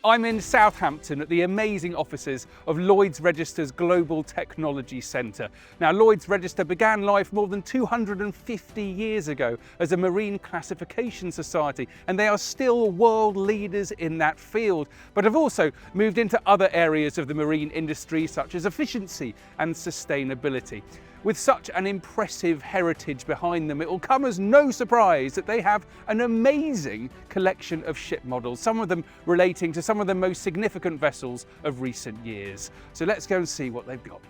I'm in Southampton at the amazing offices of Lloyd's Register's Global Technology Centre. Now, Lloyd's Register began life more than 250 years ago as a marine classification society, and they are still world leaders in that field, but have also moved into other areas of the marine industry such as efficiency and sustainability. With such an impressive heritage behind them, it will come as no surprise that they have an amazing collection of ship models, some of them relating to some of the most significant vessels of recent years. So let's go and see what they've got.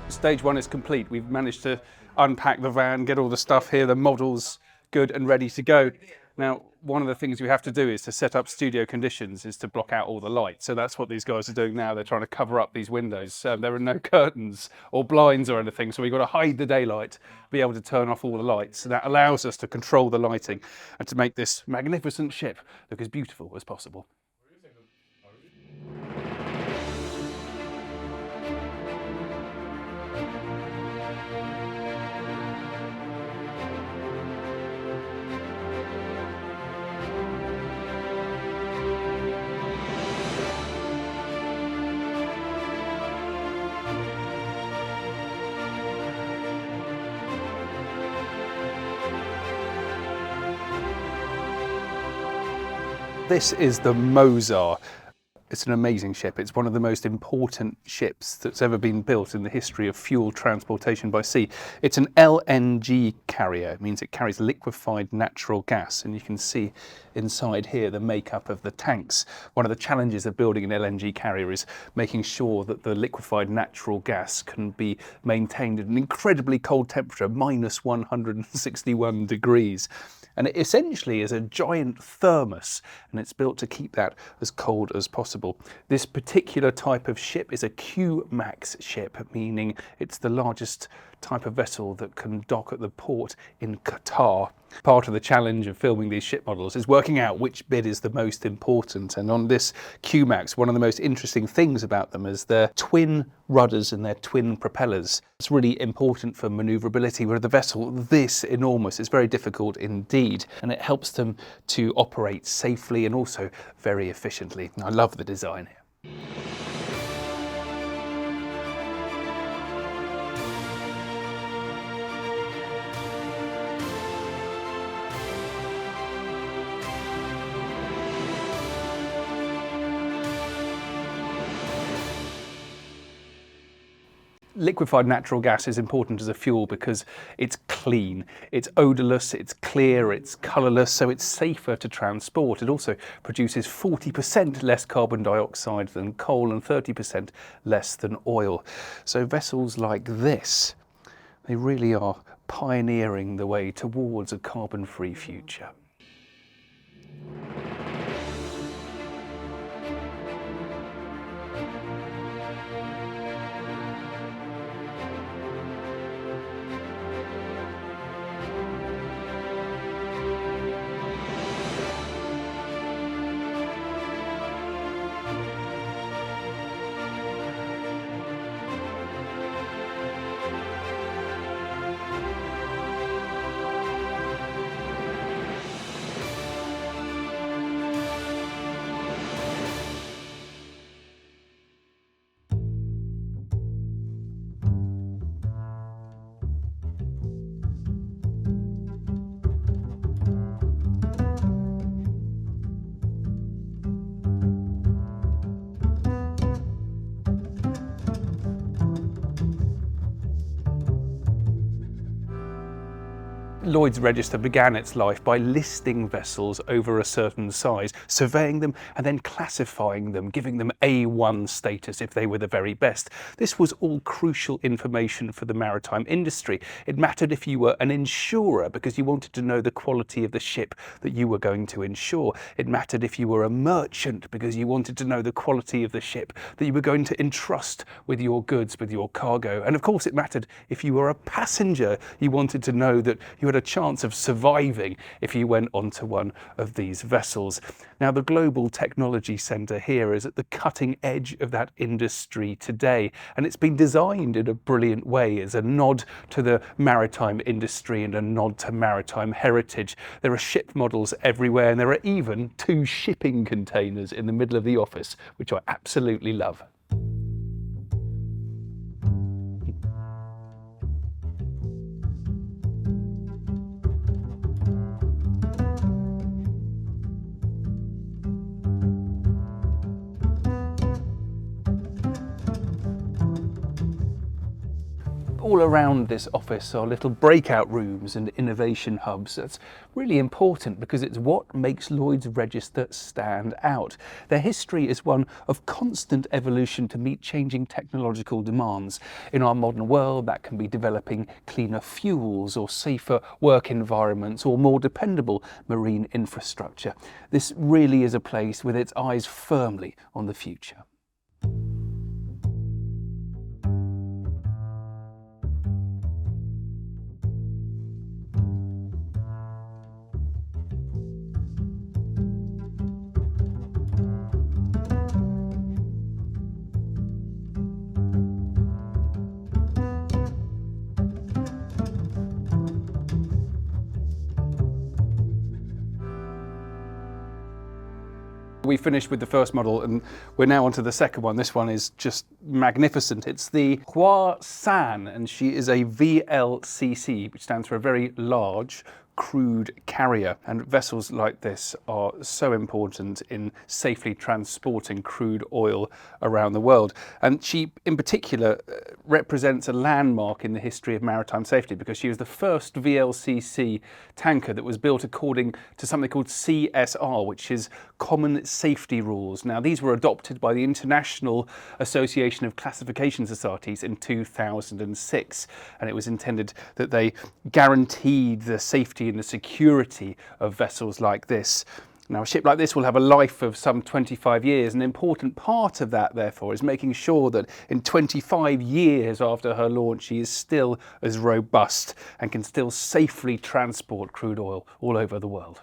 Stage one is complete. We've managed to unpack the van, get all the stuff here, the models good and ready to go. Now, one of the things we have to do is to set up studio conditions, is to block out all the light. So that's what these guys are doing now. They're trying to cover up these windows. There are no curtains or blinds or anything, so we've got to hide the daylight, be able to turn off all the lights. So that allows us to control the lighting and to make this magnificent ship look as beautiful as possible. This is the Mozart. It's an amazing ship. It's one of the most important ships that's ever been built in the history of fuel transportation by sea. It's an LNG carrier. It means it carries liquefied natural gas, and you can see inside here the makeup of the tanks. One of the challenges of building an LNG carrier is making sure that the liquefied natural gas can be maintained at an incredibly cold temperature, minus 161 degrees. And it essentially is a giant thermos, and it's built to keep that as cold as possible. This particular type of ship is a Q-Max ship, meaning it's the largest type of vessel that can dock at the port in Qatar. Part of the challenge of filming these ship models is working out which bit is the most important. And on this Q-Max, one of the most interesting things about them is their twin rudders and their twin propellers. It's really important for maneuverability, where the vessel this enormous is very difficult indeed, and it helps them to operate safely and also very efficiently. I love the design here. Liquefied natural gas is important as a fuel because it's clean, it's odourless, it's clear, it's colourless, so it's safer to transport. It also produces 40% less carbon dioxide than coal and 30% less than oil. So vessels like this, they really are pioneering the way towards a carbon-free future. Lloyd's Register began its life by listing vessels over a certain size, surveying them and then classifying them, giving them A1 status if they were the very best. This was all crucial information for the maritime industry. It mattered if you were an insurer because you wanted to know the quality of the ship that you were going to insure. It mattered if you were a merchant because you wanted to know the quality of the ship that you were going to entrust with your goods, with your cargo. And of course it mattered if you were a passenger. You wanted to know that you had a chance of surviving if you went onto one of these vessels. Now, the Global Technology Centre here is at the cutting edge of that industry today, and it's been designed in a brilliant way as a nod to the maritime industry and a nod to maritime heritage. There are ship models everywhere, and there are even 2 shipping containers in the middle of the office, which I absolutely love. All around this office are little breakout rooms and innovation hubs. That's really important because it's what makes Lloyd's Register stand out. Their history is one of constant evolution to meet changing technological demands. In our modern world, that can be developing cleaner fuels or safer work environments or more dependable marine infrastructure. This really is a place with its eyes firmly on the future. We finished with the first model and we're now onto the second one. This one is just magnificent. It's the Hua San, and she is a VLCC, which stands for a very large crude carrier, and vessels like this are so important in safely transporting crude oil around the world. And she in particular represents a landmark in the history of maritime safety because she was the first VLCC tanker that was built according to something called CSR, which is Common Safety Rules. Now, these were adopted by the International Association of Classification Societies in 2006, and it was intended that they guaranteed the safety and the security of vessels like this. Now, a ship like this will have a life of some 25 years. An important part of that, therefore, is making sure that in 25 years after her launch, she is still as robust and can still safely transport crude oil all over the world.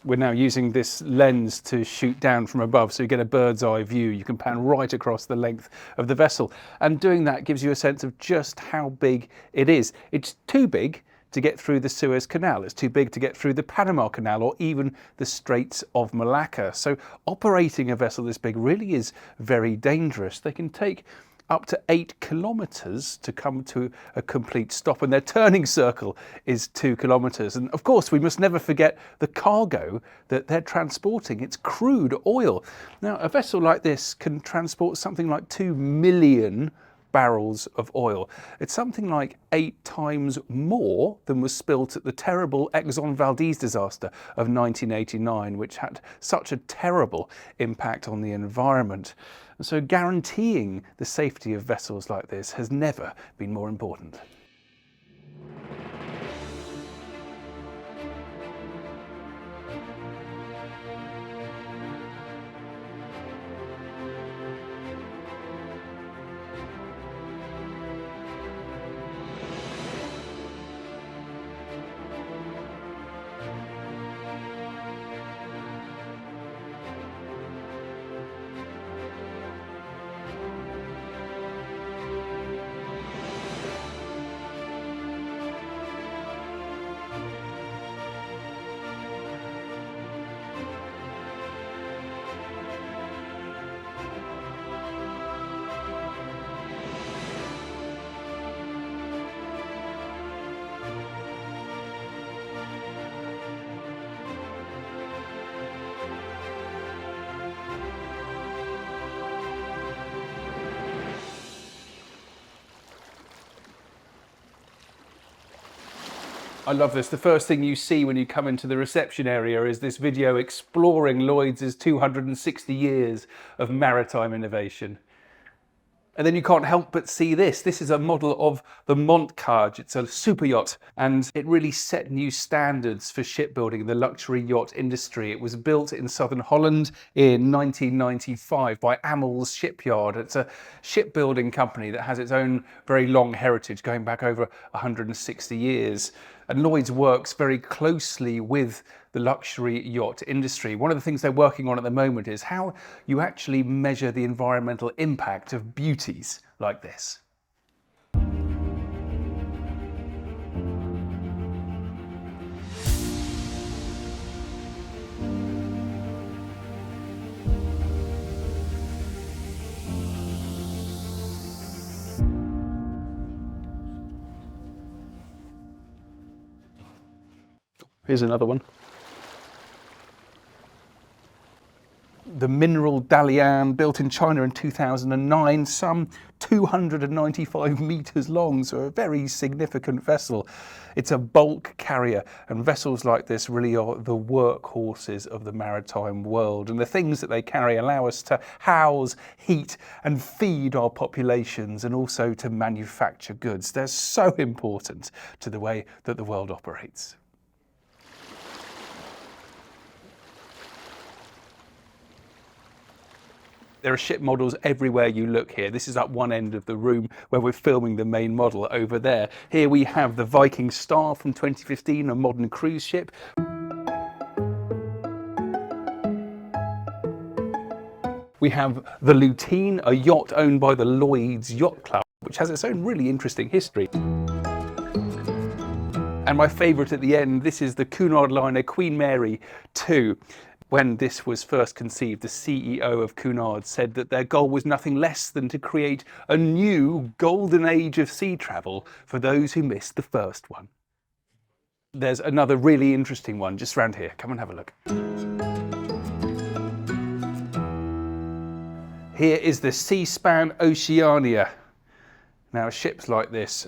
We're now using this lens to shoot down from above, so you get a bird's eye view. You can pan right across the length of the vessel, and doing that gives you a sense of just how big it is. It's too big to get through the Suez Canal. It's too big to get through the Panama Canal or even the Straits of Malacca. So operating a vessel this big really is very dangerous. They can take up to 8 kilometres to come to a complete stop, and their turning circle is 2 kilometres. And of course, we must never forget the cargo that they're transporting. It's crude oil. Now, a vessel like this can transport something like 2 million barrels of oil. It's something like 8 times more than was spilt at the terrible Exxon Valdez disaster of 1989, which had such a terrible impact on the environment. And so guaranteeing the safety of vessels like this has never been more important. I love this. The first thing you see when you come into the reception area is this video exploring Lloyd's 260 years of maritime innovation. And then you can't help but see this. This is a model of the Montcarge. It's a super yacht, and it really set new standards for shipbuilding in the luxury yacht industry. It was built in southern Holland in 1995 by Amel's Shipyard. It's a shipbuilding company that has its own very long heritage going back over 160 years. And Lloyd's works very closely with the luxury yacht industry. One of the things they're working on at the moment is how you actually measure the environmental impact of beauties like this. Here's another one. The Mineral Dalian, built in China in 2009, some 295 meters long, so a very significant vessel. It's a bulk carrier, and vessels like this really are the workhorses of the maritime world. And the things that they carry allow us to house, heat, and feed our populations, and also to manufacture goods. They're so important to the way that the world operates. There are ship models everywhere you look here. This is at one end of the room where we're filming the main model over there. Here we have the Viking Star from 2015, a modern cruise ship. We have the Lutine, a yacht owned by the Lloyd's Yacht Club, which has its own really interesting history. And my favourite at the end, this is the Cunard liner Queen Mary 2. When this was first conceived, the CEO of Cunard said that their goal was nothing less than to create a new golden age of sea travel for those who missed the first one. There's another really interesting one just around here. Come and have a look. Here is the Seaspan Oceania. Now, ships like this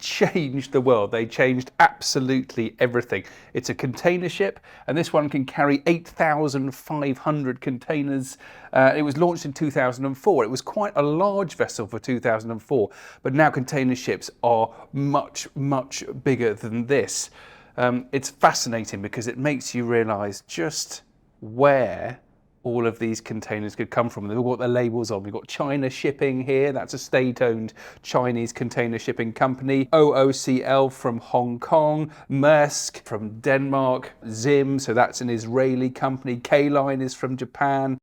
changed the world. They changed absolutely everything. It's a container ship, and this one can carry 8,500 containers. It was launched in 2004. It was quite a large vessel for 2004, but now container ships are much, much bigger than this. It's fascinating because it makes you realise just where all of these containers could come from. They've all got their labels on. We've got China Shipping here, that's a state-owned Chinese container shipping company. OOCL from Hong Kong, Maersk from Denmark, Zim, so that's an Israeli company. K-Line is from Japan.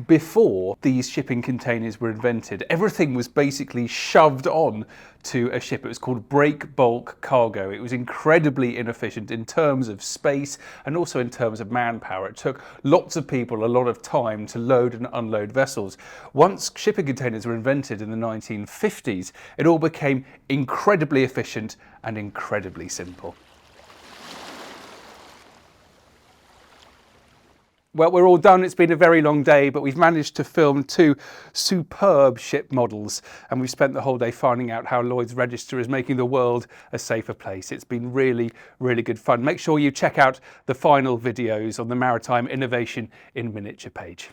Before these shipping containers were invented, everything was basically shoved on to a ship. It was called break bulk cargo. It was incredibly inefficient in terms of space and also in terms of manpower. It took lots of people a lot of time to load and unload vessels. Once shipping containers were invented in the 1950s, it all became incredibly efficient and incredibly simple. Well, we're all done. It's been a very long day, but we've managed to film two superb ship models, and we've spent the whole day finding out how Lloyd's Register is making the world a safer place. It's been really, really good fun. Make sure you check out the final videos on the Maritime Innovation in Miniature page.